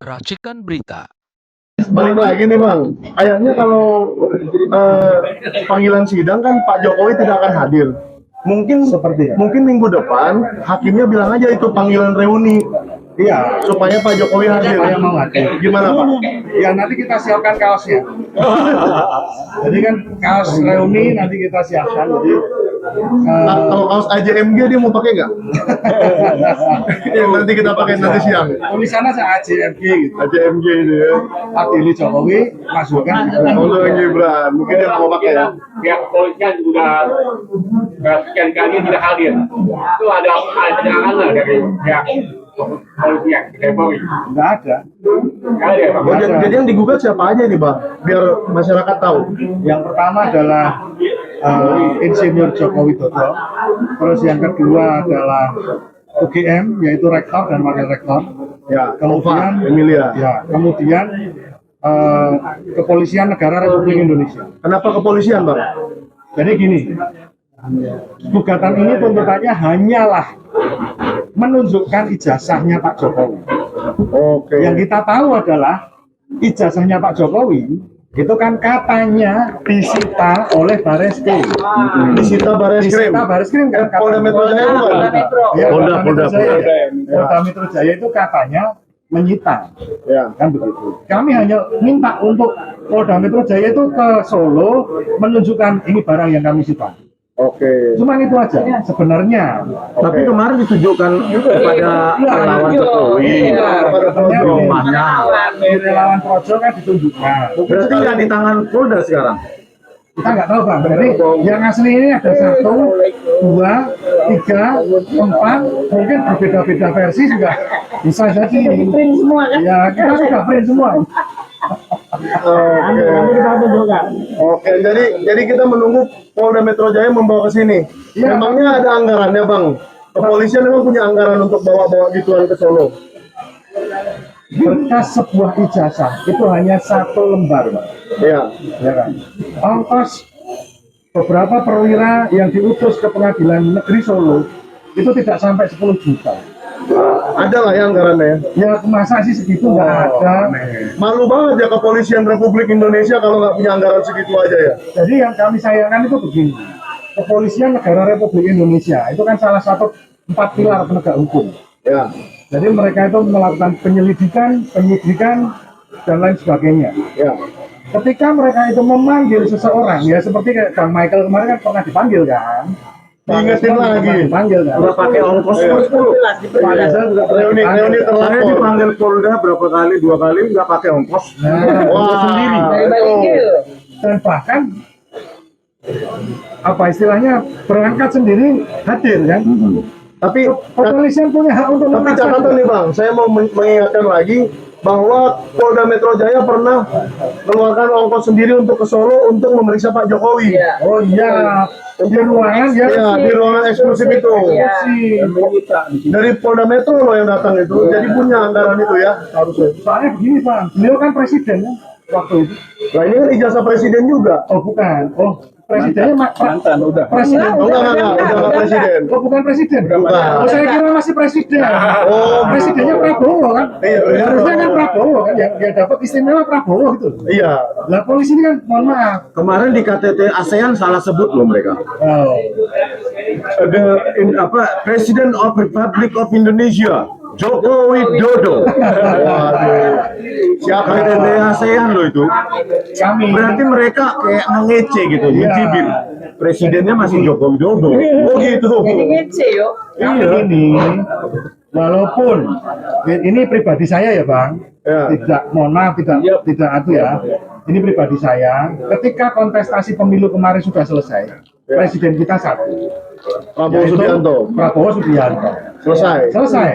Racikan berita. Balik lagi nih Bang, kayaknya kalau panggilan sidang kan Pak Jokowi tidak akan hadir. Mungkin minggu depan hakimnya bilang aja itu panggilan reuni. Iya, Supaya Pak Jokowi hadir. supaya mau hadir. Gimana Pak? Ya nanti kita siapkan kaosnya. Jadi kan kaos reuni nanti kita siapkan. Jadi Kalau kaos AJMG dia mau pakai nggak? Yang nanti kita pakai nanti siang. tulisannya AJMG gitu. AJMG ini ya. Adili Jokowi masukkan. Untuk Gibran, mungkin dia mau pakai ya. Pihak kepolisian juga sekian kali tidak hadir. Itu ada angan dari pihak kepolisian, dari Polri. Nggak ada. Nggak ada ya, Pak? Oh, jadi yang digugat siapa aja nih Bang? Biar masyarakat tahu. Yang pertama adalah Insinyur Joko Widodo. Terus yang kedua adalah UGM, yaitu rektor dan wakil rektor. Ya, Kemudian Nova Emilia. Ya, kemudian Kepolisian Negara Republik Indonesia. Kenapa kepolisian Bang? Jadi gini, gugatan ini tuntutannya hanyalah menunjukkan ijazahnya Pak Jokowi. Oke. Yang kita tahu adalah ijazahnya Pak Jokowi itu kan katanya disita oleh Bareskrim. Disita Bareskrim. Disita Bareskrim kan Polda Metro Jaya bukan? Ya, Polda Metro Jaya. Polda. Polda Metro Jaya itu katanya menyita. Ya. Kan begitu. Kami hanya minta untuk Polda Metro Jaya itu ke Solo menunjukkan ini barang yang kami sita. Oke. Cuma itu aja sebenarnya. Tapi kemarin ditujukan kepada relawan Jokowi, Katanya di rumahnya. di relawan projo kan ditunjukkan. Berarti nggak di tangan Polda sekarang. Kita nggak tahu Bang. Jadi yang asli ini ada 1, 2, 3, 4. Mungkin berbeda-beda versi juga bisa jadi. Print semua kan? Ya kita sudah print semua. Oke, jadi kita menunggu Polda Metro Jaya membawa ke sini. Ya. Memangnya ada anggarannya, Bang? Kepolisian memang punya anggaran untuk bawa-bawa gituan ke Solo. Berkas sebuah ijazah itu hanya 1 lembar, Pak. Iya. Ya kan? Ongkos beberapa perwira yang diutus ke pengadilan negeri Solo itu tidak sampai 10 juta. Ada lah ya anggarannya. Ya masa sih segitu nggak ada. Malu banget ya kepolisian Republik Indonesia kalau nggak punya anggaran segitu aja ya. Jadi yang kami sayangkan itu begini, Kepolisian Negara Republik Indonesia itu kan salah satu 4 pilar penegak hukum. Ya. Jadi mereka itu melakukan penyelidikan, penyidikan, dan lain sebagainya. Ya. Ketika mereka itu memanggil seseorang, ya seperti kayak Bang Michael kemarin kan pernah dipanggil kan? Diingetin lagi. Dipanggil kan? Udah pakai ongkos terus. Padahal juga pernah Reuni dipanggil. Saya terlapor. dipanggil Polda berapa kali, 2 kali nggak pakai ongkos. Nah, Wah. sendiri. dan bahkan apa istilahnya berangkat sendiri hadir kan? Tapi Kepolisian punya hak untuk catatan nih Bang, saya mau mengingatkan lagi bahwa Polda Metro Jaya pernah mengeluarkan ongkos sendiri untuk ke Solo untuk memeriksa Pak Jokowi. Oh iya, di ruangan ya. Iya, di ruangan eksklusif itu. Dari Polda Metro loh yang datang itu. Jadi punya anggaran itu ya, harusnya. Soalnya begini Bang, beliau kan presiden ya, waktu itu. Nah ini kan ijazah presiden juga. Oh bukan, oh presidennya mantan udah. Presiden. Oh, enggak, udah nggak presiden. Oh bukan presiden. Bukan. Oh saya kira masih presiden. Oh, presidennya Prabowo kan. Iya, Harusnya kan Prabowo kan yang dapat istimewa Prabowo gitu. Iya. Lah polisi ini kan mohon maaf. Kemarin di KTT ASEAN salah sebut loh mereka. Oh. President of Republic of Indonesia, Joko Widodo. Waduh. Siapa itu? KTT ASEAN loh itu. Kami Berarti mereka kayak ngece gitu, Iya. mencibir. Presidennya masih Joko Widodo. Oh gitu. Ngece yo. kami ini walaupun ini pribadi saya ya Bang, Ya. tidak mohon maaf tidak itu ya. Ini pribadi saya. Ketika kontestasi pemilu kemarin sudah selesai, presiden kita satu, Prabowo yaitu Subianto. Prabowo Subianto. Selesai. Selesai.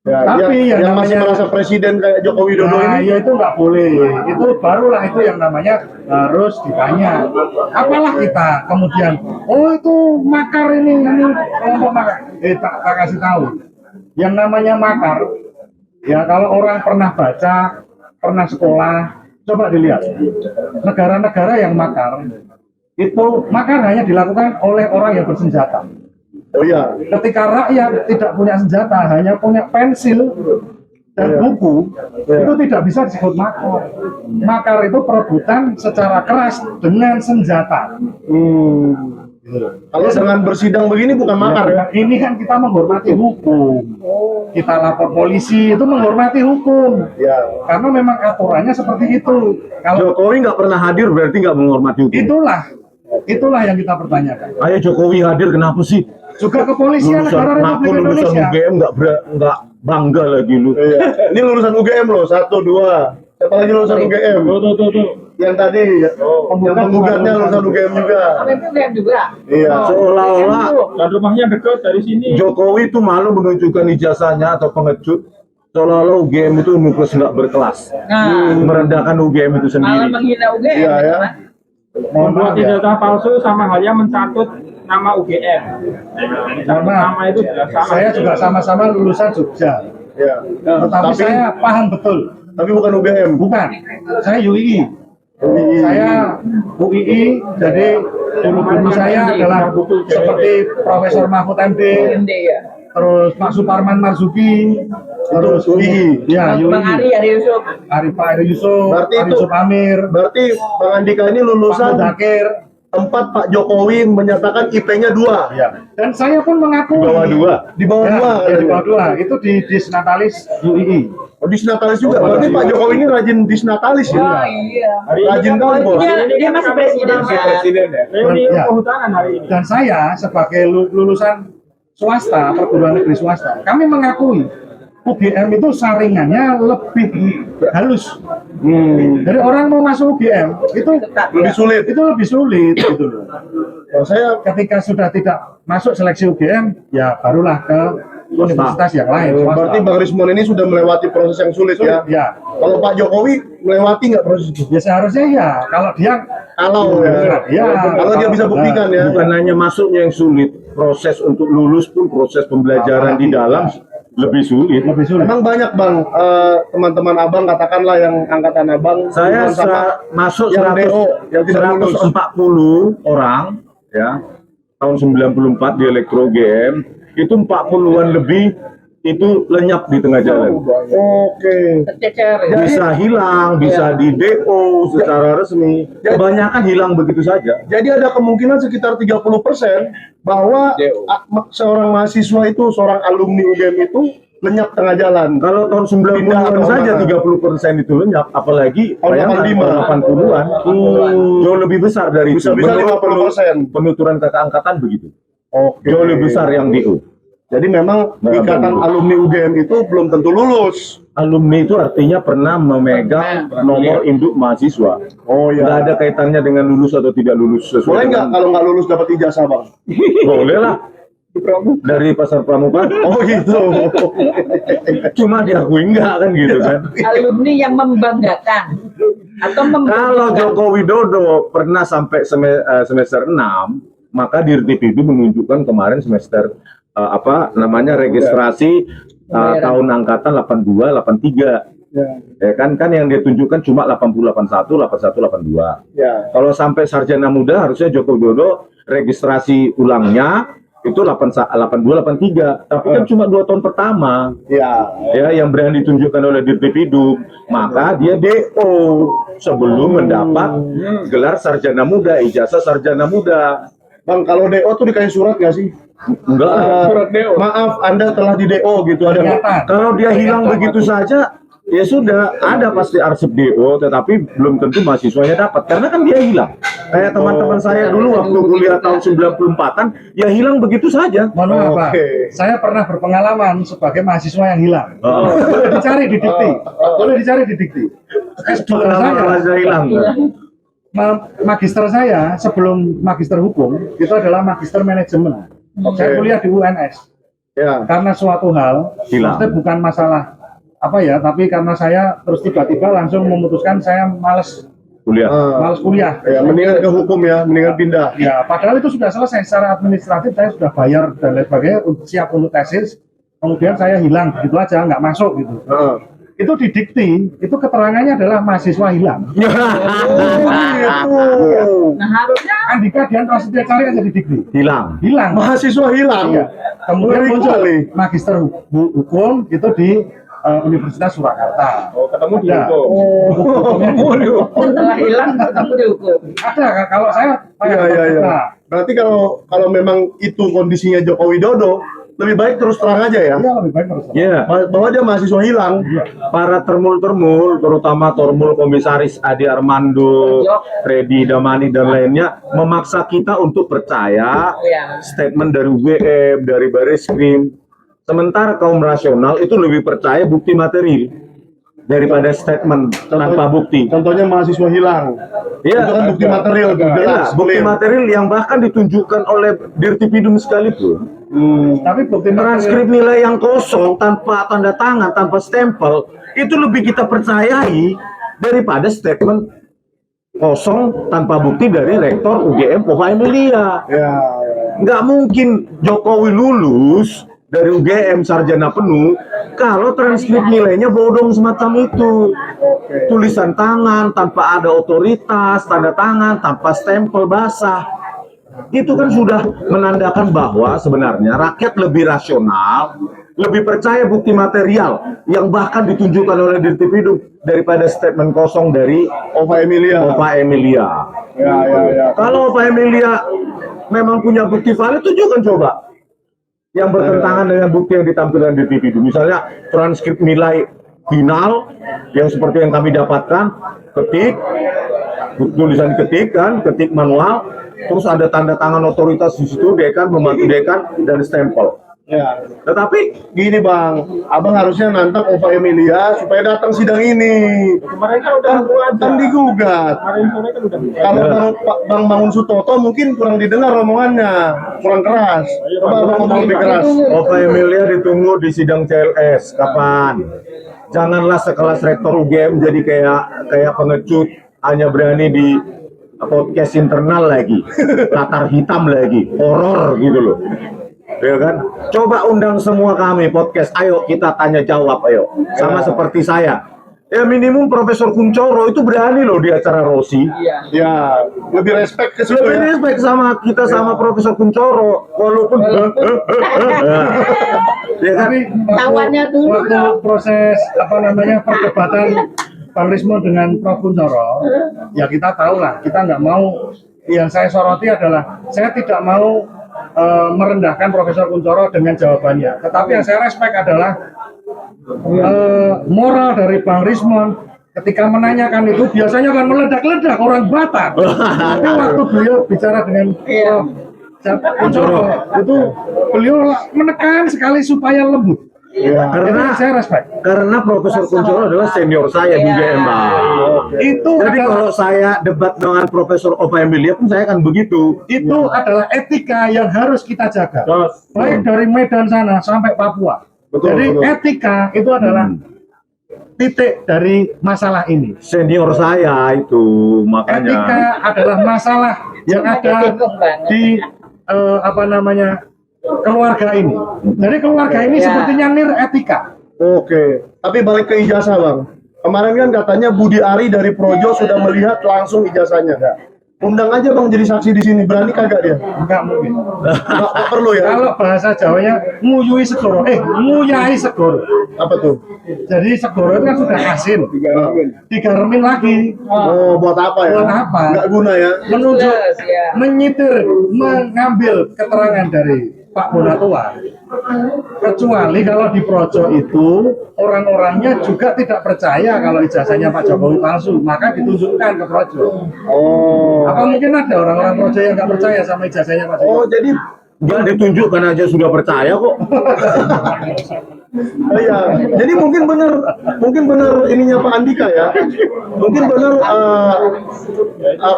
Ya, Tapi yang yang masih namanya- merasa presiden kayak Joko Widodo Nah, ini. ya itu nggak boleh. Itu barulah itu yang namanya harus ditanya. Apalah kita kemudian, oh itu makar ini kelompok makar. Tak kasih tahu. Yang namanya makar, ya kalau orang pernah baca, pernah sekolah, coba dilihat. Negara-negara yang makar, itu makar hanya dilakukan oleh orang yang bersenjata. Oh iya. Ketika rakyat tidak punya senjata, hanya punya pensil dan buku itu tidak bisa disebut makar. Makar itu perebutan secara keras dengan senjata. Kalau dengan bersidang begini bukan makar ya? Ini kan kita menghormati hukum. Kita lapor polisi itu menghormati hukum. Ya. Karena memang aturannya seperti itu. Kalau Jokowi nggak pernah hadir berarti nggak menghormati hukum. itulah yang kita pertanyakan. Ayo Jokowi hadir kenapa sih? Juga kepolisian negara Republik lulusan Indonesia. UGM nggak bangga lagi lu. Iya. Ini lulusan UGM loh, 1, 2. Siapa lagi lulusan UGM? Tuh. Yang tadi, yang penggugatnya lulusan UGM juga. Apa itu kan juga? Iya. Seolah-olah Dan rumahnya dekat dari sini. Jokowi itu malu menunjukkan ijazahnya atau pengecut. Seolah-olah UGM itu universitas nggak berkelas, Nah, merendahkan UGM itu malah sendiri. menghina UGM. Iya, ya. Pak. Membuat ijazah palsu sama halnya mencatut nama UGM. Mohon maaf, Nama itu sudah sama. saya juga sama-sama lulusan Jogja. Iya. Tetapi saya paham betul. Tapi bukan UGM. Bukan, saya UII. Saya UII, jadi guru-guru saya adalah seperti Profesor Mahfud MD, MD ya. terus Pak Suparman Marzuki, terus UII. ya Bang UII, Ari Yusuf. Pak Ari Yusuf, Berarti Pak itu- Yusuf Amir, Berarti Bang Andika ini Pak lulusan Mudakir, tempat Pak Jokowi menyatakan IP-nya 2. ya. Dan saya pun mengakui Di bawah 2. Di bawah Ya, 2. ya, di bawah 2 itu di Disnatalis UII. Oh, disnatalis juga. Berarti Pak Jokowi ini rajin disnatalis ya. Oh iya. Rajin kali, Bos. Dia masih presiden kan? Reuni Ya. kehutanan hari ini. Dan saya sebagai lulusan swasta, perguruan negeri swasta, kami mengakui UGM itu saringannya lebih halus. Jadi orang mau masuk UGM itu Ketat, Lebih ya. sulit. itu lebih sulit gitu loh. Kalau saya Ketika sudah tidak masuk seleksi UGM, ya barulah ke universitas yang lain. swasta. berarti Bang Rismon ini sudah melewati proses yang sulit ya. Ya, Kalau Pak Jokowi melewati nggak proses itu? ya seharusnya ya. Kalau dia Kalau ya. Ya. Kalau dia bisa buktikan ya. Bukan hanya masuknya yang sulit, proses untuk lulus pun proses pembelajaran di dalam lebih sulit. lebih sulit. Emang banyak Bang teman-teman Abang katakanlah yang angkatan Abang Saya sama masuk yang DO, yang tidak lulus. 140 orang ya tahun 94 di Elektro UGM itu 40-an lebih itu lenyap di tengah jalan. Oke. Tercecer. Bisa hilang, bisa di DO secara resmi. Kebanyakan hilang begitu saja. Jadi ada kemungkinan sekitar 30% bahwa seorang mahasiswa itu, seorang alumni UGM itu lenyap tengah jalan. Kalau tahun Pindah 90-an atau saja mana? 30% itu lenyap, apalagi Tahun bayangkan 85. tahun 80-an. Jauh lebih besar dari itu. Bisa-bisa Menurut 50%. penuturan kakak angkatan begitu. Oke. Jauh lebih besar yang DO. Jadi memang Nah, ikatan betul. alumni UGM itu belum tentu lulus. Alumni itu artinya pernah memegang nomor induk mahasiswa. Oh Nggak ada kaitannya dengan lulus atau tidak lulus sesuai Boleh nggak dengan- kalau nggak lulus dapat ijazah Bang? Boleh lah. Dari pasar pramuka. Oh gitu. Cuma diakui enggak kan gitu kan. Alumni yang membanggakan atau Kalau membanggakan. Joko Widodo pernah sampai semester 6, maka Dirtipidu menunjukkan kemarin semester registrasi tahun angkatan 82, 83. Ya kan yang dia tunjukkan cuma 80, 81, 81, 82. Ya. Kalau sampai sarjana muda harusnya Joko Widodo registrasi ulangnya itu 82, 83. Tapi kan cuma 2 tahun pertama. Ya. Ya, yang berani ditunjukkan oleh Dirtipidum, maka dia DO sebelum mendapat gelar sarjana muda, ijazah sarjana muda. Bang, kalau DO tuh dikasih surat nggak sih? Enggak. Surat DO. Maaf, Anda telah di DO gitu ada nggak? Pernyataan. Kalau dia hilang begitu saja, ya sudah ada pasti arsip DO, tetapi belum tentu mahasiswanya dapat karena kan dia hilang. Kayak teman-teman saya dulu waktu kuliah tahun 94-an, ya hilang begitu saja. Mohon maaf Pak, Oke. saya pernah berpengalaman sebagai mahasiswa yang hilang. Oh. Boleh dicari di Dikti. Boleh dicari di Dikti. S2 Pengalaman saya hilang. magister saya sebelum magister hukum itu adalah magister manajemen. Saya kuliah di UNS. Ya. Karena suatu hal, Hilang. maksudnya bukan masalah apa ya, tapi karena saya terus tiba-tiba langsung memutuskan saya males Kuliah. kuliah. Ya, mendingan ke hukum ya, mendingan pindah. Ya, padahal itu sudah selesai secara administratif, saya sudah bayar dan lain sebagainya, siap untuk tesis. Kemudian saya hilang, begitu aja, nggak masuk gitu. Heeh. Itu di Dikti, itu keterangannya adalah mahasiswa hilang. Nah harusnya Andika Dian Prasetya cari aja di Dikti, Hilang. hilang. Mahasiswa hilang. Iya. Kemudian Ngeri muncul kali. magister hukum itu di Universitas Surakarta. Oh, ketemu di Ada. hukum. Setelah hilang ketemu dihukum. Ada kalau saya Iya. Nah, Berarti kalau memang itu kondisinya Joko Widodo, lebih baik terus terang aja ya. iya lebih baik terus. Ya, Bahwa dia mahasiswa hilang. para termul-termul, terutama termul komisaris Adi Armando, Freddy Damani dan lainnya memaksa kita untuk percaya Iya. statement dari UGM, dari Bareskrim. Sementara kaum rasional itu lebih percaya bukti material daripada statement tanpa bukti. Contohnya mahasiswa hilang. Iya. Itu kan bukti material, Iya, jelas. bukti clear. material yang bahkan ditunjukkan oleh Dirtipidum sekalipun. Tapi bukti Transkrip nilai yang kosong tanpa tanda tangan, tanpa stempel itu lebih kita percayai daripada statement kosong tanpa bukti dari rektor UGM Pova Emilia. Ya. Nggak mungkin Jokowi lulus dari UGM sarjana penuh kalau transkrip nilainya bodong semacam itu. Tulisan tangan tanpa ada otoritas, tanda tangan tanpa stempel basah. Itu kan sudah menandakan bahwa sebenarnya rakyat lebih rasional, lebih percaya bukti material yang bahkan ditunjukkan oleh Dirtipidum daripada statement kosong dari Ova Emilia. Ova Emilia. Ya. Kalau Ova Emilia memang punya bukti valid, tunjukkan coba yang bertentangan dengan bukti yang ditampilkan Dirtipidum. Misalnya transkrip nilai final yang seperti yang kami dapatkan, ketik, tulisan ketik kan, ketik manual, terus ada tanda tangan otoritas di situ, dekan, pembantu dekan, dan stempel. Ya. Tetapi Gini Bang, Abang harusnya nantang Ova Emilia supaya datang sidang ini. Kemarin kan udah Kan digugat. Kemarin sore kan udah. Kalau Bang Mangun Sutoto mungkin kurang didengar omongannya, kurang keras. Coba Abang ngomong lebih keras. Ova Emilia ditunggu di sidang CLS. Kapan? Janganlah sekelas rektor UGM jadi kayak pengecut, hanya berani di podcast internal lagi, latar hitam lagi, horor gitu loh. Ya kan? Coba undang semua kami podcast, ayo kita tanya jawab, ayo. Sama seperti saya. Ya minimum Profesor Kuncoro itu berani loh di acara Rossi. Iya. Ya, lebih respect ke situ Lebih ya. respect sama kita sama Profesor Kuncoro, walaupun ya kan? tapi Tawannya dulu. waktu proses perdebatan Bang Rismo dengan Prof Kuncoro, ya kita tahu lah, kita nggak mau. Yang saya soroti adalah saya tidak mau merendahkan Profesor Kuncoro dengan jawabannya, tetapi yang saya respect adalah moral dari Bang Rismon ketika menanyakan itu biasanya kan meledak-ledak orang Batak. Tapi waktu beliau bicara dengan Prof Kuncoro itu beliau menekan sekali supaya lembut. Ya. Karena Itu saya respect. Karena Profesor Kuncoro adalah senior saya di UGM, Bang. Itu Jadi adalah, kalau saya debat dengan Profesor Ova Emilia pun saya akan begitu. itu adalah etika yang harus kita jaga. Baik dari Medan sana sampai Papua. Betul, Jadi betul. etika itu adalah titik dari masalah ini. Senior saya itu, Etika makanya. adalah masalah yang ada di keluarga ini. Jadi keluarga ini Ya. sepertinya nir etika. Oke, tapi balik ke ijazah Bang. Kemarin kan katanya Budi Ari dari Projo sudah melihat langsung ijazahnya. Undang aja Bang jadi saksi di sini. Berani kagak dia? Enggak mungkin. Nggak perlu ya? Kalau bahasa Jawanya nguyui segoro, nguyai segoro. Apa tuh? Jadi segoro itu kan sudah asin, digaremin lagi. Oh, buat apa ya? Buat apa? Nggak guna ya? Menunjuk, Plus, ya. menyitir, mengambil keterangan dari Pak Bonatua. Kecuali kalau di Projo itu orang-orangnya juga tidak percaya kalau ijazahnya Pak Jokowi palsu, maka ditunjukkan ke Projo. Oh. Apa mungkin ada orang-orang Projo yang nggak percaya sama ijazahnya Pak Jokowi? Oh, jadi Dia ditunjukkan aja sudah percaya kok. oh iya, jadi mungkin benar ininya Pak Andika ya. Mungkin benar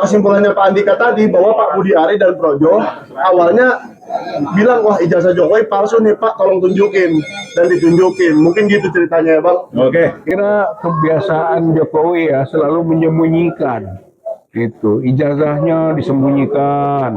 kesimpulannya Pak Andika tadi bahwa Pak Budi Ari dan Projo awalnya bilang wah ijazah Jokowi palsu nih Pak, tolong tunjukin dan ditunjukin. Mungkin gitu ceritanya ya Bang. Oke. Kira kebiasaan Jokowi ya selalu menyembunyikan. Itu ijazahnya disembunyikan,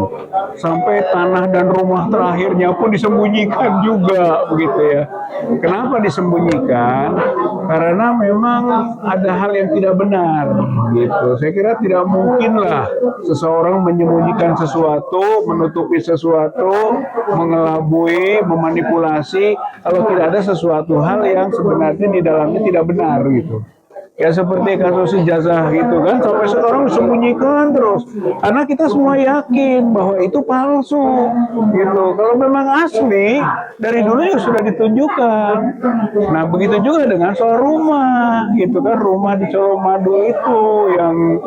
sampai tanah dan rumah terakhirnya pun disembunyikan juga, begitu ya. Kenapa disembunyikan? Karena memang ada hal yang tidak benar, gitu. Saya kira tidak mungkinlah seseorang menyembunyikan sesuatu, menutupi sesuatu, mengelabui, memanipulasi kalau tidak ada sesuatu hal yang sebenarnya di dalamnya tidak benar, gitu. Ya seperti kasus ijazah gitu kan, sampai sekarang disembunyikan terus karena kita semua yakin bahwa itu palsu gitu. Kalau memang asli dari dulu ya sudah ditunjukkan. Nah begitu juga dengan soal rumah gitu kan, rumah di Colomadu itu yang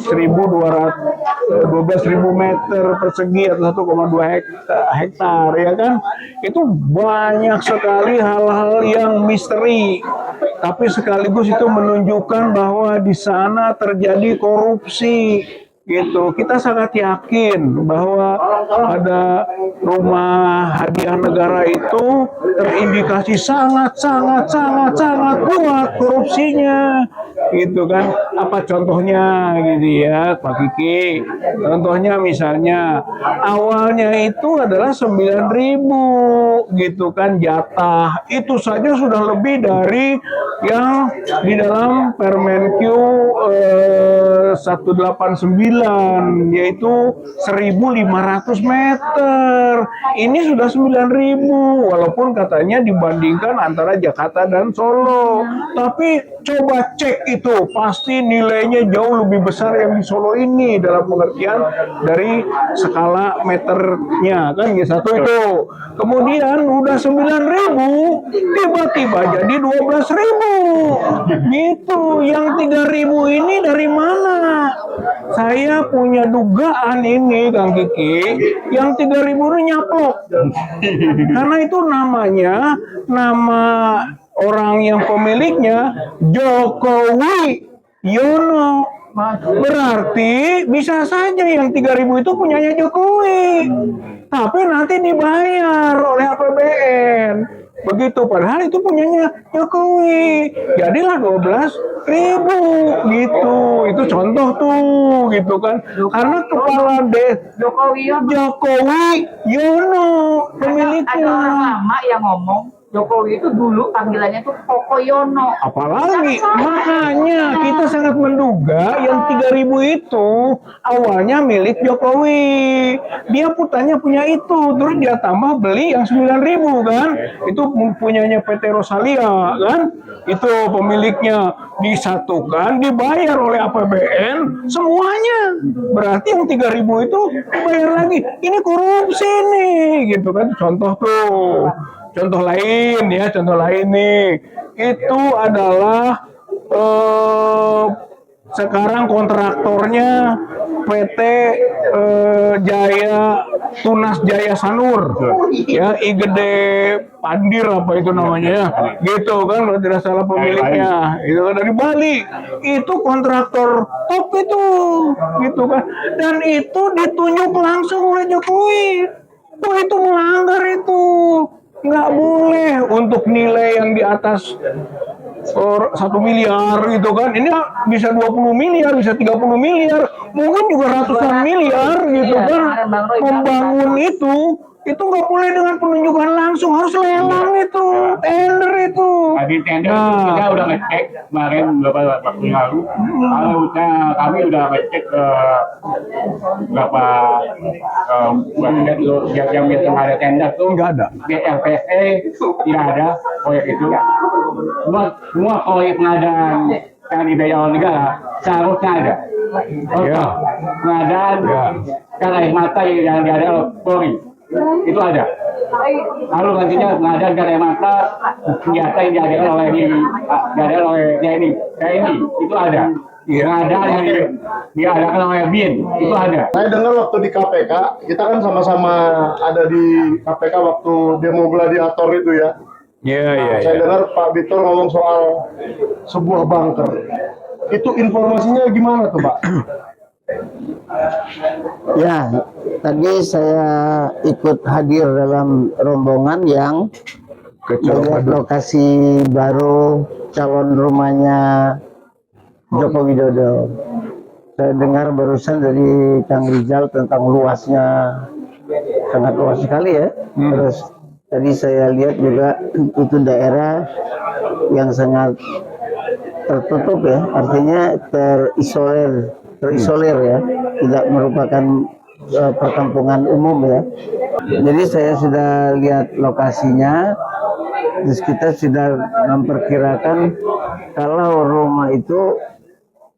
12.000 meter persegi atau 1,2 hektar ya kan, itu banyak sekali hal-hal yang misteri, tapi sekaligus itu menunjukkan bahwa di sana terjadi korupsi gitu. Kita sangat yakin bahwa pada rumah hadiah negara itu terindikasi sangat kuat korupsinya gitu kan. Apa contohnya gitu ya Pak Kiki? Contohnya misalnya awalnya itu adalah 9.000 gitu kan jatah, itu saja sudah lebih dari yang di dalam Permenq 189 yaitu 1.500 meter. Ini sudah 9.000 walaupun katanya dibandingkan antara Jakarta dan Solo. Tapi coba cek itu, pasti nilainya jauh lebih besar yang di Solo ini dalam pengertian dari skala meternya kan satu itu. Kemudian udah 9.000 tiba-tiba jadi 12.000 gitu. Yang 3.000 ini dari mana? Saya punya dugaan ini Kang Kiki, yang 3.000 ini nyaplok. Karena itu namanya, nama orang yang pemiliknya Jokowi Yono. Berarti bisa saja yang 3.000 itu punyanya Jokowi, tapi nanti dibayar oleh APBN. Begitu, padahal itu punyanya Jokowi. Jadilah 12.000 gitu. Itu contoh tuh gitu kan. Karena kepala Jokowi Yono pemiliknya. Ada orang lama yang ngomong Jokowi itu dulu panggilannya tuh Koko Yono. Apalagi makanya kita sangat menduga yang 3.000 itu awalnya milik Jokowi. Dia putarnya punya itu, terus dia tambah beli yang 9.000 kan. Itu punyanya PT Rosalia kan. Itu pemiliknya disatukan, dibayar oleh APBN semuanya. Berarti yang 3.000 itu dibayar lagi. Ini korupsi nih gitu kan. Contoh tuh. Contoh lain nih, itu adalah sekarang kontraktornya PT Tunas Jaya Sanur, ya Igede Pandir apa itu namanya ya, gitu kan kalau tidak salah pemiliknya, itu kan dari Bali, itu kontraktor top itu, gitu kan, dan itu ditunjuk langsung oleh Jokowi, itu melanggar itu. Nggak boleh untuk nilai yang di atas 1 miliar gitu kan. Ini bisa 20 miliar, bisa 30 miliar, mungkin juga ratusan miliar gitu kan. Membangun itu nggak boleh dengan penunjukan langsung, harus lelang itu, tender itu. Tadi tender kita udah ngecek kemarin beberapa waktu lalu. Kami udah ngecek ke beberapa yang biasa ada tender tuh Nggak ada. Di RPE tidak ada proyek itu. Semua proyek pengadaan yang dibayar oleh negara seharusnya ada. Contoh pengadaan gas air mata yang diada oleh Polri. Itu ada. Lalu nantinya pengadaan gas air mata senjata yang diadakan oleh TNI, itu ada. Pengadaan yang diadakan oleh BIN, itu ada. Saya dengar waktu di KPK, kita kan sama-sama ada di KPK waktu demo gladiator itu ya. Iya. Saya dengar Pak Bitor ngomong soal sebuah bunker. Itu informasinya gimana tuh Pak? Ya, tadi saya ikut hadir dalam rombongan yang melihat lokasi baru calon rumahnya Joko Widodo. Saya dengar barusan dari Kang Rizal tentang luasnya, sangat luas sekali ya. Terus tadi saya lihat juga itu daerah yang sangat tertutup ya, artinya terisolir ya, tidak merupakan perkampungan umum ya. Jadi saya sudah lihat lokasinya, terus kita sudah memperkirakan kalau rumah itu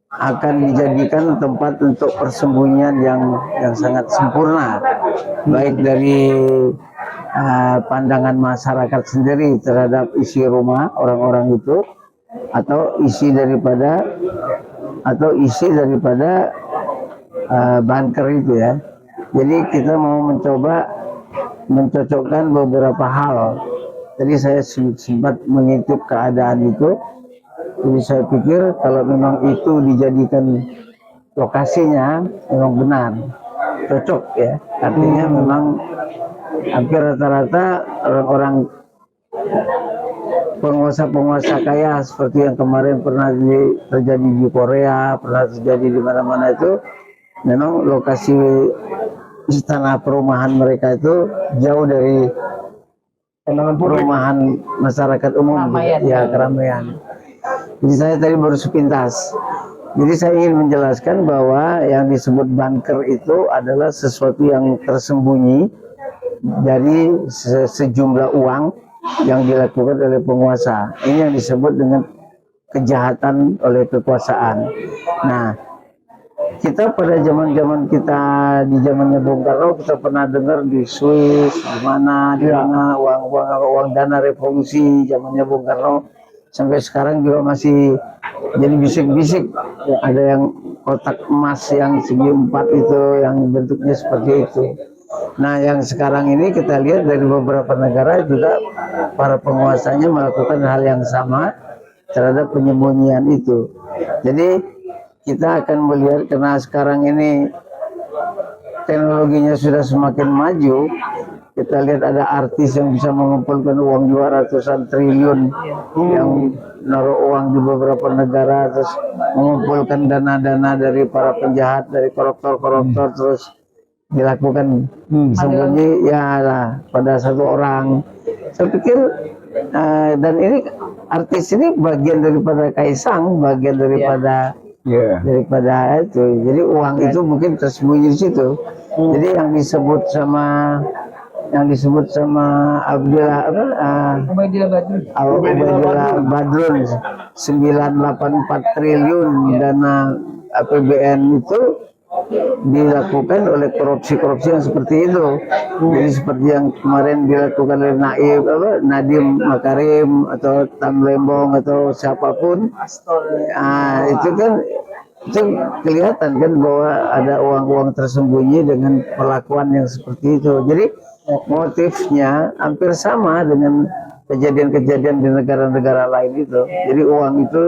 akan dijadikan tempat untuk persembunyian yang sangat sempurna, baik dari pandangan masyarakat sendiri terhadap isi rumah orang-orang itu, atau isi daripada bunker itu ya. Jadi kita mau mencoba mencocokkan beberapa hal. Tadi saya sempat mengintip keadaan itu. Jadi saya pikir kalau memang itu dijadikan lokasinya memang benar, cocok ya. Artinya memang hampir rata-rata orang-orang penguasa-penguasa kaya seperti yang kemarin pernah terjadi di Korea, pernah terjadi di mana-mana itu, memang lokasi istana perumahan mereka itu jauh dari perumahan masyarakat umum, Keramaian. ya keramaian. Jadi saya tadi baru sepintas. Jadi saya ingin menjelaskan bahwa yang disebut bunker itu adalah sesuatu yang tersembunyi dari sejumlah uang yang dilakukan oleh penguasa. Ini yang disebut dengan kejahatan oleh kekuasaan. Nah, kita pada zaman-zaman kita di zamannya Bung Karno, kita pernah dengar di Swiss, di mana uang dana revolusi zamannya Bung Karno, sampai sekarang juga masih jadi bisik-bisik. Ada yang kotak emas yang segi 4 itu, yang bentuknya seperti itu. Nah, yang sekarang ini kita lihat dari beberapa negara juga para penguasanya melakukan hal yang sama terhadap penyembunyian itu. Jadi kita akan melihat, karena sekarang ini teknologinya sudah semakin maju, kita lihat ada artis yang bisa mengumpulkan uang juga ratusan triliun, yang naruh uang di beberapa negara, terus mengumpulkan dana-dana dari para penjahat, dari koruptor-koruptor, terus dilakukan sembunyi ya lah pada satu orang. Saya pikir dan ini artis ini bagian daripada Kaisang, bagian daripada itu. Jadi uang itu mungkin tersembunyi di situ. Jadi yang disebut sama Abdullah Badrun 984 triliun dana APBN itu dilakukan oleh korupsi-korupsi yang seperti itu. Jadi seperti yang kemarin dilakukan oleh Nadiem Makarim atau Tam Lembong atau siapapun, itu kan itu kelihatan kan bahwa ada uang-uang tersembunyi dengan perlakuan yang seperti itu. Jadi motifnya hampir sama dengan kejadian-kejadian di negara-negara lain itu. Jadi uang itu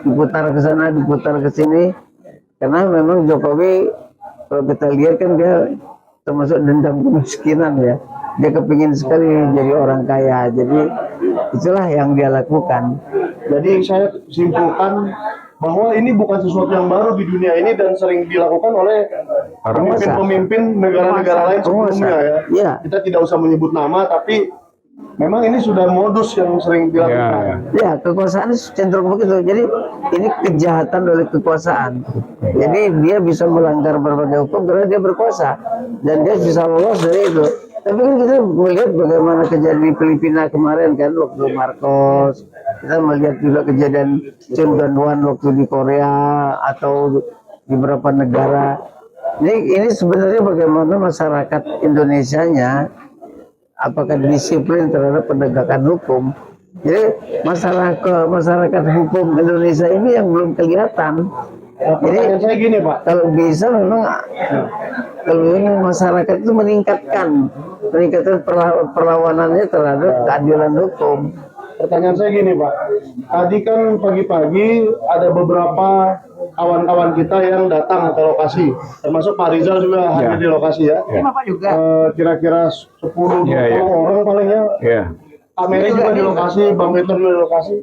diputar ke sana, diputar ke sini, karena memang Jokowi kalau kita lihat kan dia termasuk dendam kemiskinan ya. Dia kepingin sekali jadi orang kaya. Jadi itulah yang dia lakukan. Jadi saya simpulkan bahwa ini bukan sesuatu yang baru di dunia ini dan sering dilakukan oleh pemimpin-pemimpin negara-negara lain sebelumnya ya. Ya. Kita tidak usah menyebut nama, tapi memang ini sudah modus yang sering dilakukan. Ya, kekuasaan cenderung begitu. Jadi ini kejahatan oleh kekuasaan. Jadi dia bisa melanggar berbagai hukum karena dia berkuasa dan dia bisa lolos dari itu. Tapi kan kita melihat bagaimana kejadian di Filipina kemarin kan waktu Marcos. Kita melihat juga kejadian Chun Dong-wan waktu di Korea atau di beberapa negara. Ini sebenarnya bagaimana masyarakat Indonesianya apakah disiplin terhadap penegakan hukum. Jadi masyarakat hukum Indonesia ini yang belum kelihatan. Jadi saya gini Pak, kalau bisa memang kalau ini masyarakat itu meningkatkan perlawanannya terhadap keadilan hukum. pertanyaan saya gini Pak, tadi kan pagi-pagi ada beberapa kawan-kawan kita yang datang ke lokasi, termasuk Pak Rizal juga hadir di lokasi ya. Bapak juga. Kira-kira 10-20 orang paling ya. Pak Mary juga di lokasi, Bang Peter juga di lokasi.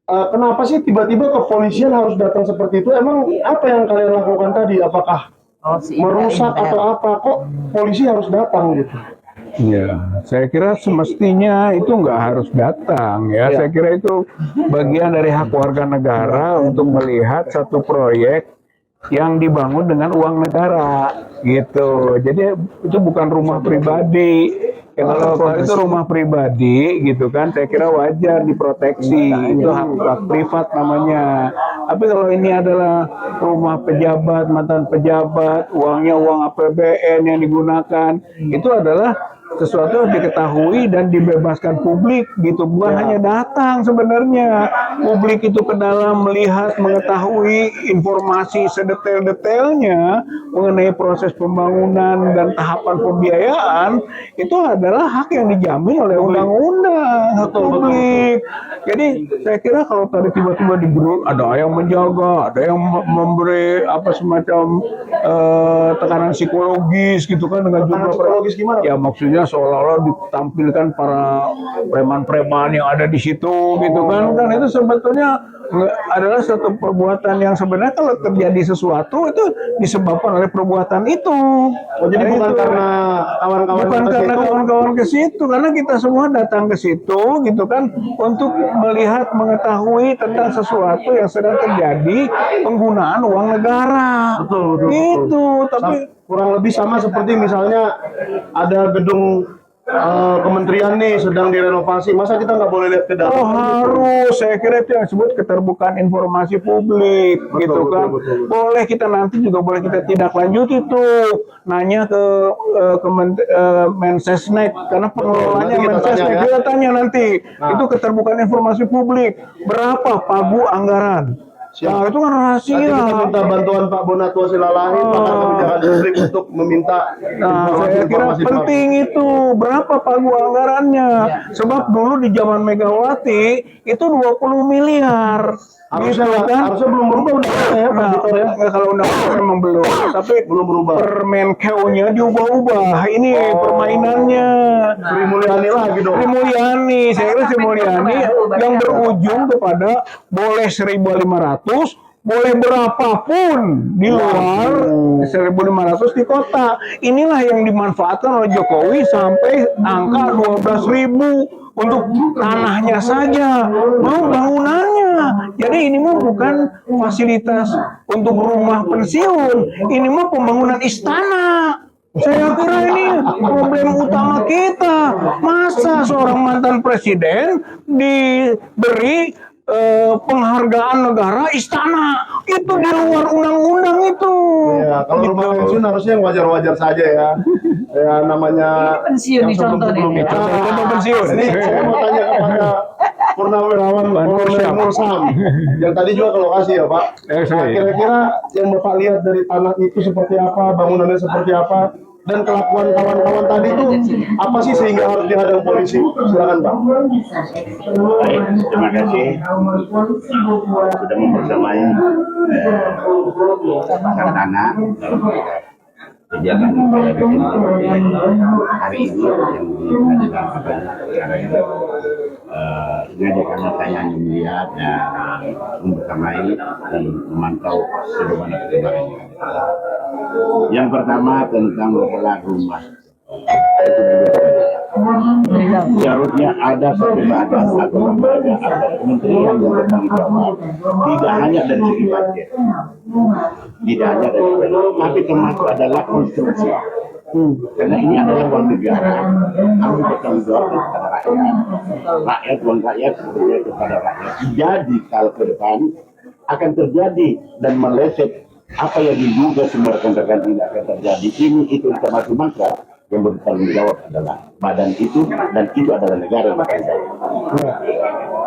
kenapa sih tiba-tiba kepolisian harus datang seperti itu? Emang apa yang kalian lakukan tadi? Apakah merusak atau apa? Kok polisi harus datang gitu? Ya, saya kira semestinya itu nggak harus datang ya. Saya kira itu bagian dari hak warga negara untuk melihat satu proyek yang dibangun dengan uang negara gitu. Jadi itu bukan rumah pribadi. Ya, kalau itu rumah pribadi gitu kan, saya kira wajar diproteksi. Itu hak privat namanya. Tapi kalau ini adalah rumah pejabat, mantan pejabat, uangnya uang APBN yang digunakan, itu adalah sesuatu yang diketahui dan dibebaskan publik gitu, bukan hanya datang. Sebenarnya publik itu ke dalam melihat, mengetahui informasi sedetail-detailnya mengenai proses pembangunan dan tahapan pembiayaan, itu adalah hak yang dijamin oleh undang-undang, hak publik. Jadi saya kira kalau tadi tiba-tiba diberi, ada yang menjaga, ada yang memberi apa semacam tekanan psikologis gitu kan, dengan jumlah Psikologis gimana? ya maksudnya seolah-olah ditampilkan para preman-preman yang ada di situ gitu kan itu sebetulnya adalah satu perbuatan yang sebenarnya kalau terjadi sesuatu itu disebabkan oleh perbuatan itu. Oh, jadi bukan itu. karena kawan-kawan Bukan ke karena situ? kawan-kawan ke situ, karena kita semua datang ke situ gitu kan untuk melihat, mengetahui tentang sesuatu yang sedang terjadi penggunaan uang negara. Betul. Gitu, tapi Kurang lebih sama seperti misalnya ada gedung kementerian nih sedang direnovasi, masa kita nggak boleh lihat ke dalam? oh harus, saya kira itu yang disebut keterbukaan informasi publik, gitu kan. betul. Boleh kita nanti juga boleh kita tindak lanjut itu, nanya ke Mensesnek, karena pengelolanya Nanti kita tanya, Mensesnek, ya. kita tanya nanti, itu keterbukaan informasi publik, berapa pagu anggaran. Nah, itu kan Nanti kita rahasia. minta bantuan Pak Bonatua Silalahi, pakar kebijakan publik untuk meminta Nah, saya kira informasi penting itu berapa pagu anggarannya. Sebab dulu di zaman Megawati itu 20 miliar. Harusnya Gitu kan? harusnya belum berubah undang-undangnya ya, Pak Nah, Dito ya. kalau undang-undang memang belum, tapi Belum berubah. Permenkeu-nya diubah-ubah. Ini permainannya. Sri Mulyani lagi dong. Sri Mulyani, saya kira Sri Mulyani yang berujung kepada boleh 1.500, boleh berapapun di luar 1.500 di kota. Inilah yang dimanfaatkan oleh Jokowi sampai angka 12.000 untuk tanahnya saja, belum bangunannya. Jadi ini mah bukan fasilitas untuk rumah pensiun, ini mah pembangunan istana. Saya kira ini problem utama kita. Masa seorang mantan presiden diberi penghargaan negara istana, itu di luar undang-undang itu. Ya, kalau rumah pensiun harusnya yang wajar-wajar saja ya. Ya namanya Pensiun yang nih contoh sebelum nih. itu. Contoh pensiun. Ini saya mau tanya kepada Purnawirawan Kolonel Mursam yang tadi juga ke lokasi ya Pak. Nah, kira-kira yang Bapak lihat dari tanah itu seperti apa, bangunannya seperti apa, dan kelakuan kawan-kawan tadi itu apa sih sehingga harus dihadang polisi? Silakan Pak. Baik, terima kasih sudah membersamai pasar tanah kegiatan hari ini yang diadakan sekarang ini. Sengaja karena saya hanya melihat dan membersamai dan memantau bagaimana perkembangannya. Yang pertama tentang masalah rumah. Seharusnya ada satu badan atau lembaga atau kementerian yang bertanggung jawab, tidak hanya dari segi budget, tidak hanya dari budget, tapi termasuk adalah konstruksi. Karena ini adalah uang negara, harus bertanggung jawab kepada rakyat, uang rakyat sebenarnya kepada rakyat. Jadi kalau ke depan akan terjadi dan meleset apa yang diduga semua rekan-rekan tidak akan terjadi, ini itu termasuk mangsa yang bertanggung jawab adalah badan itu, dan itu adalah negara yang bertanggung jawab.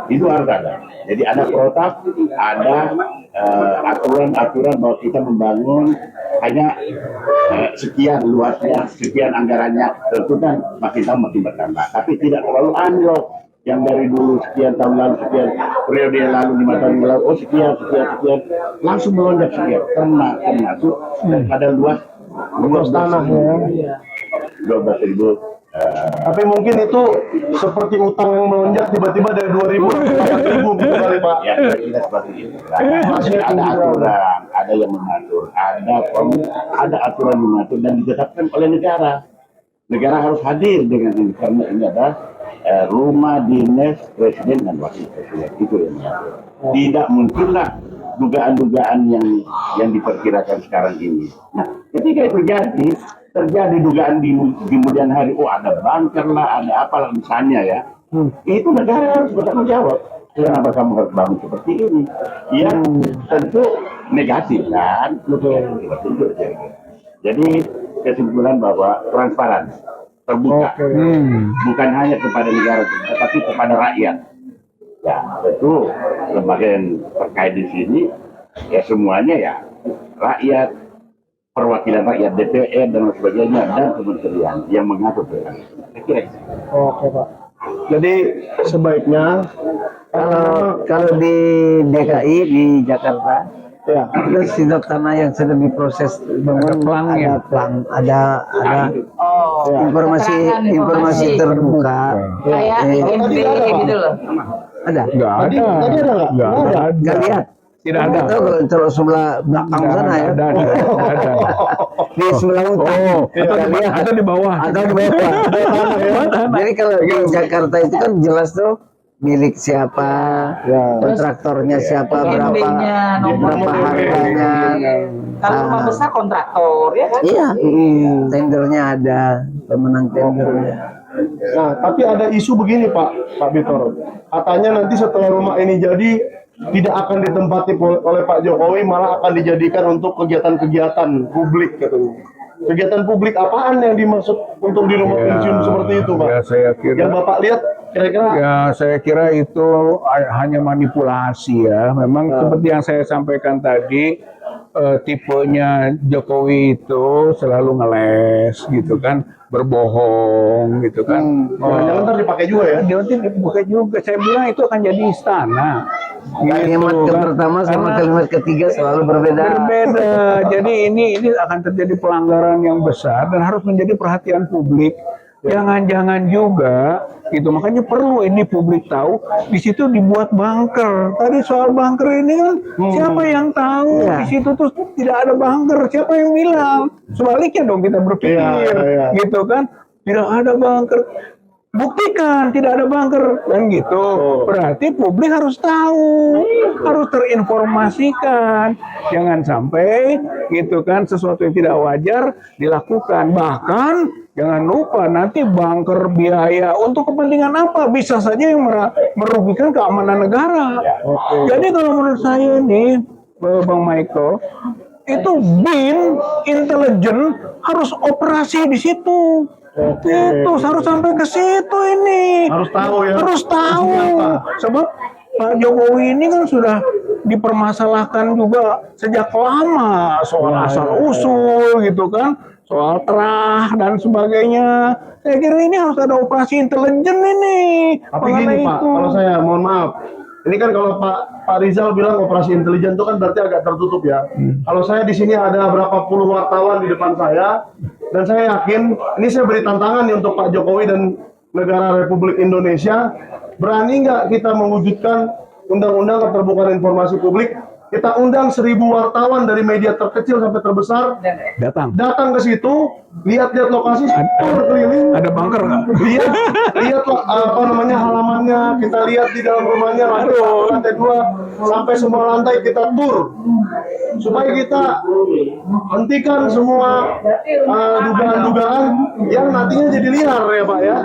Itu harus ada. Jadi ada protap, ada aturan-aturan bahwa kita membangun hanya sekian luasnya, sekian anggarannya, tentu kan makin lama makin bertambah. Tapi tidak terlalu anjlok yang dari dulu sekian tahun lalu, sekian periode yang lalu, 5 tahun yang lalu, oh sekian, langsung melonjak sekian, termasuk pada luas tanah ya. 12.000 Tapi mungkin itu seperti utang yang melonjak tiba-tiba dari 2.000 ke 4.000 gitu kali Pak. Ya, kira-kira seperti itu. Ada aturan, ada yang mengatur, ada aturan yang mengatur dan ditetapkan oleh negara. Negara harus hadir dengan ini karena ini adalah rumah dinas presiden dan wakil presiden, itu yang mengatur. Tidak muncullah dugaan-dugaan yang diperkirakan sekarang ini. Nah, ketika itu terjadi dugaan di kemudian hari, oh ada bunker lah, ada apalah misalnya ya, itu negara harus bertanggung jawab. Kenapa kamu harus bangun seperti ini? Yang tentu negatif kan? Betul. Jadi kesimpulan bahwa transparan, terbuka, bukan hanya kepada negara, tetapi kepada rakyat. Ya, tentu lembaga yang terkait di sini, ya semuanya ya rakyat, perwakilan rakyat, DPR dan sebagainya, dan kementerian yang mengatur tentang itu. Saya kira itu. Oke Pak. Jadi sebaiknya Kalau di DKI di Jakarta, ya itu sidok tanah yang sedang diproses bangun ada plang, ada informasi terbuka. Kayak MB gitu loh. Ada? Nggak ada. Tadi ada nggak? Nggak ada. Nggak lihat? Tidak ada. Itu kalau sebelah belakang sana ya. Ada. Di sebelah utara. Oh, atau di bawah. Atau di bawah. Jadi kalau di Jakarta itu kan jelas tuh milik siapa, kontraktornya siapa, MB-nya, berapa harganya. Kalau rumah besar kontraktor ya kan? Iya, tendernya ada, pemenang tendernya. Nah, tapi ada isu begini Pak Bitor. Katanya nanti setelah rumah ini jadi tidak akan ditempati oleh Pak Jokowi, malah akan dijadikan untuk kegiatan-kegiatan publik katanya. Kegiatan publik apaan yang dimaksud untuk di rumah pensiun seperti itu Pak? Ya, saya kira. Yang Bapak lihat kira-kira? Ya, saya kira itu hanya manipulasi ya. Memang seperti yang saya sampaikan tadi, tipenya Jokowi itu selalu ngeles gitu kan, berbohong gitu kan. Jangan ntar dipakai juga ya? Nanti dipakai juga. Saya bilang itu akan jadi istana. Kalimat pertama sama kalimat ketiga selalu berbeda. Jadi ini akan terjadi pelanggaran yang besar dan harus menjadi perhatian publik. Jangan-jangan juga gitu, makanya perlu ini publik tahu di situ dibuat bunker. Tadi soal bunker ini kan siapa yang tahu di situ tuh tidak ada bunker, siapa yang bilang? Sebaliknya dong kita berpikir gitu kan, tidak ada bunker. Buktikan tidak ada bunker dan gitu. Berarti publik harus tahu, harus terinformasikan. Jangan sampai gitu kan sesuatu yang tidak wajar dilakukan. Bahkan jangan lupa nanti bunker biaya untuk kepentingan apa? Bisa saja yang merugikan keamanan negara. Jadi kalau menurut saya nih, Bang Michael, itu BIN intelijen harus operasi di situ. Itu harus sampai ke situ ini. Harus tahu ya. Harus tahu. Sebab Pak Jokowi ini kan sudah dipermasalahkan juga sejak lama soal asal usul gitu kan, soal terah dan sebagainya. Saya kira ini harus ada operasi intelijen ini. Tapi gini Pak, kalau saya mohon maaf, ini kan kalau Pak Rizal bilang operasi intelijen itu kan berarti agak tertutup ya. Kalau saya di sini ada berapa puluh wartawan di depan saya, dan saya yakin ini saya beri tantangan nih untuk Pak Jokowi dan negara Republik Indonesia, berani nggak kita mewujudkan undang-undang keterbukaan informasi publik? Kita undang 1.000 wartawan dari media terkecil sampai terbesar datang ke situ, lihat-lihat lokasi, tur keliling. Ada bunker nggak? Lihat apa namanya halamannya, kita lihat di dalam rumahnya, lantai 2 sampai semua lantai kita tur, supaya kita hentikan semua dugaan-dugaan yang nantinya jadi liar ya Pak ya.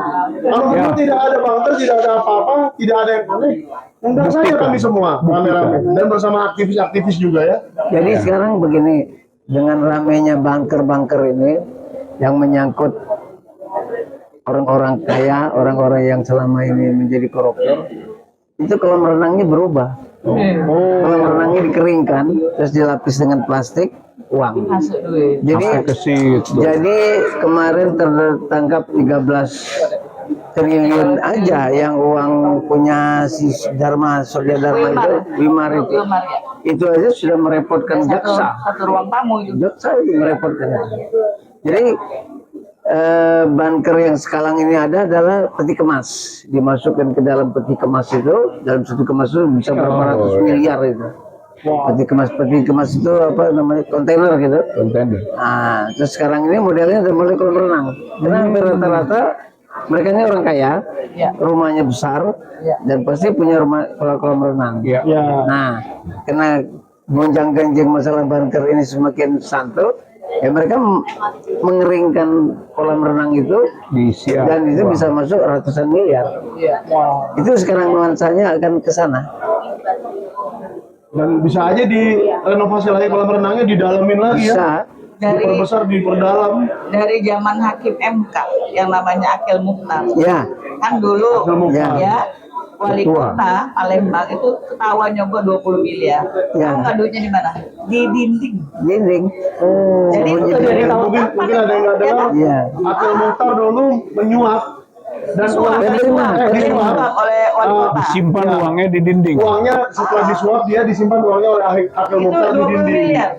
Kalau memang tidak ada bunker, tidak ada apa-apa, tidak ada yang aneh, undang saja kami semua rame-rame dan bersama aktivis-aktivis juga ya. Jadi sekarang begini, dengan ramainya bunker-bunker ini yang menyangkut orang-orang kaya, orang-orang yang selama ini menjadi koruptor, itu kolam renangnya berubah. Kolam renangnya dikeringkan, terus dilapis dengan plastik, uang. Jadi kemarin tertangkap 13 triliun aja yang uang punya si Surya Dharma itu 5.000. Itu aja sudah merepotkan jaksa. Satu ruang tamu itu. Jaksa itu merepotkan. Jadi bunker yang sekarang ini ada adalah peti kemas. Dimasukkan ke dalam peti kemas itu, dalam satu kemas itu bisa berapa ratus miliar itu. Peti kemas itu apa namanya, kontainer gitu. Kontainer. Nah, terus sekarang ini modelnya udah mulai kolam renang. Karena hampir rata-rata mereka ini orang kaya, rumahnya besar, dan pasti punya rumah kolam renang. Ya. Nah, karena gonjang-ganjing masalah bunker ini semakin santer, ya mereka mengeringkan kolam renang itu, Siap. dan itu bisa masuk ratusan miliar. Itu sekarang nuansanya akan ke sana. Dan bisa aja direnovasi lagi kolam renangnya, didalamin lagi ya. Bisa. Diperbesar, diperdalam. Dari zaman Hakim MK yang namanya Akil Mukhtar. Ya, Kan dulu Akil Mukhtar. ya wali kota Palembang itu ketahuan nyoba 20 miliar. Ya. Tahu nggak duitnya di mana? Di dinding. dinding. Jadi itu jadi- dari tahun Mungkin ada yang nggak dengar. Iya. Akil Mukhtar dulu menyuap dan uangnya Diterima. disuap oleh wali kota. Simpan uangnya di dinding. uangnya setelah disuap dia disimpan uangnya oleh Akil Itu Mukhtar di 20 dinding. miliar.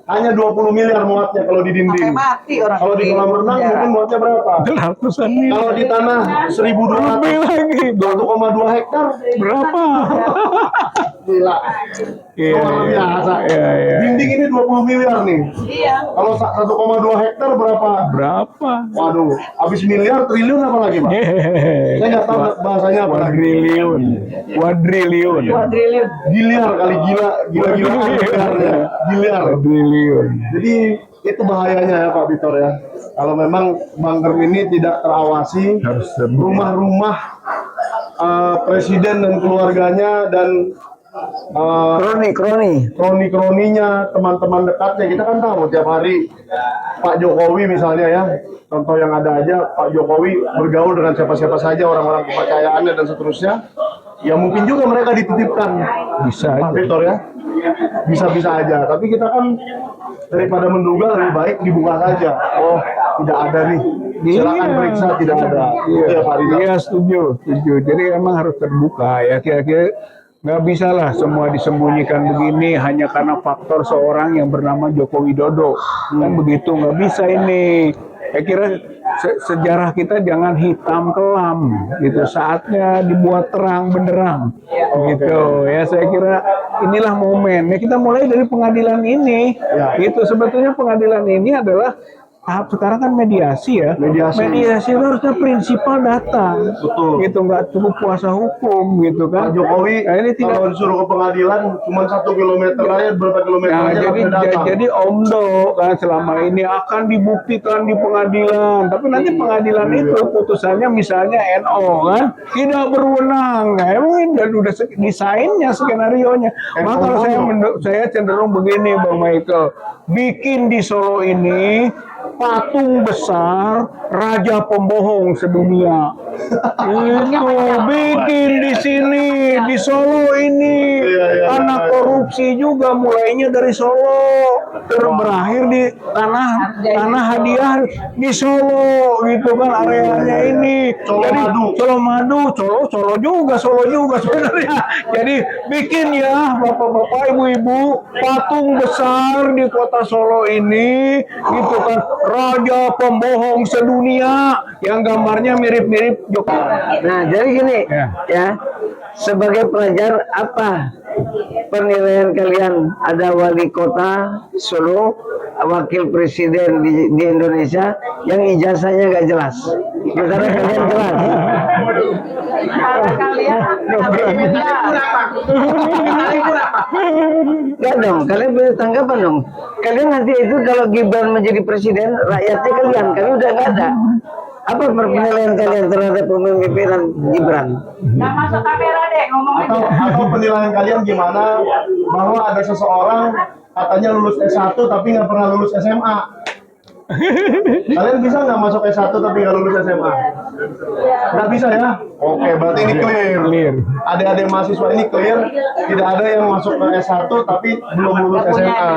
Hanya 20 miliar muatnya kalau di Sampai dinding. mati orang. Kalau di kolam renang penjara. mungkin muatnya berapa? Ratusan miliar. Kalau di tanah 1.200, Lebih lagi. 1,2 hektar, Berapa? gila. Iya, Luar iya. biasa. Iya, iya. Dinding ini 20 miliar nih. Iya. Kalau 1,2 hektar berapa? Berapa? Waduh, habis miliar, triliun apa lagi, Pak? Hehehe. Saya nggak tahu bahasanya apa lagi. Kuadriliun. Kuadriliun. Kuadriliun. Giliar kali, gila-gilaan miliarnya. Giliar. Kuadriliun. Jadi itu bahayanya ya Pak Victor ya. Kalau memang bunker ini tidak terawasi, Harus terbuka. rumah-rumah presiden dan keluarganya dan kroni-kroninya, teman-teman dekatnya, kita kan tahu tiap hari Pak Jokowi misalnya ya, contoh yang ada aja, Pak Jokowi bergaul dengan siapa-siapa saja, orang-orang kepercayaannya dan seterusnya. Ya mungkin juga mereka dititipkan, Bisa Pak aja. Victor ya, bisa-bisa aja. Tapi kita kan daripada menduga lebih baik dibuka saja. Oh, tidak ada nih, silakan periksa, tidak ada. Itu ya Pak Rizal. Iya, setuju. Jadi emang harus terbuka ya, kira-kira nggak bisa lah semua disembunyikan begini hanya karena faktor seorang yang bernama Joko Widodo. Kan begitu, nggak bisa ini. Saya kira sejarah kita jangan hitam kelam gitu, saatnya dibuat terang benderang gitu ya. Saya kira inilah momen ya, kita mulai dari pengadilan ini gitu. Sebetulnya pengadilan ini adalah tahap sekarang kan mediasi ya. Mediasi itu harusnya prinsipal datang. Betul. Gitu, nggak cukup kuasa hukum gitu kan. Pak Jokowi Nah, ini tidak. kalau disuruh ke pengadilan cuma 1 kilometer aja, berapa kilometer Nah, aja langsung datang. jadi Omdo kan selama ini akan dibuktikan di pengadilan, tapi nanti pengadilan itu putusannya misalnya NO kan tidak berwenang. Nah, emang dan udah desainnya skenario-nya. Maka kalau saya cenderung begini Bang Michael, bikin di Solo ini patung besar raja pembohong sedunia. Itu bikin di sini di Solo ini. Anak korupsi juga mulainya dari Solo, terus berakhir di tanah hadiah di Solo gitu kan areanya ini. Jadi Solo juga sebenarnya. Jadi bikin ya bapak-bapak, ibu-ibu patung besar di kota Solo ini gitu kan, raja pembohong sedunia yang gambarnya mirip-mirip Jokowi. Nah, jadi gini ya, sebagai pelajar apa penilaian kalian ada wali kota Solo, wakil presiden di Indonesia yang ijazahnya nggak jelas, sementara kalian jelas. Kalau kalian Enggak dong, kalian punya tanggapan dong. Kalian nanti itu kalau Gibran menjadi presiden, rakyatnya kalian udah nggak ada. Apa penilaian kalian terhadap pemimpinan Gibran? nggak masuk kamera deh ngomong aja. Atau penilaian kalian gimana bahwa ada seseorang katanya lulus S1 tapi nggak pernah lulus SMA. Kalian bisa nggak masuk S1 tapi nggak lulus SMA? Nggak bisa ya? Oke, berarti ini clear. Adik-adik mahasiswa ini clear, tidak ada yang masuk ke S1 tapi belum lulus SMA.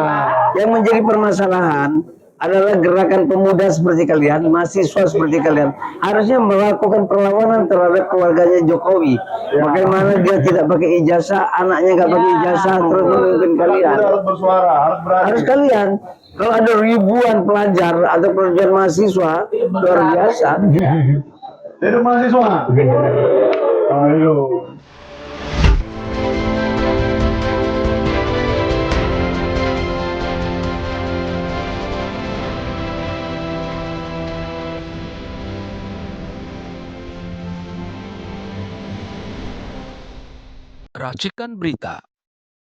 Yang menjadi permasalahan adalah gerakan pemuda seperti kalian, mahasiswa seperti kalian, harusnya melakukan perlawanan terhadap keluarganya Jokowi. Bagaimana dia tidak pakai ijazah, anaknya nggak pakai ijazah, terus memimpin kalian. Kita harus bersuara, harus berani. Harus kalian. Kalau ada ribuan pelajar atau pelajar mahasiswa, luar biasa. Jadi mahasiswa. Ayo. Racikan Berita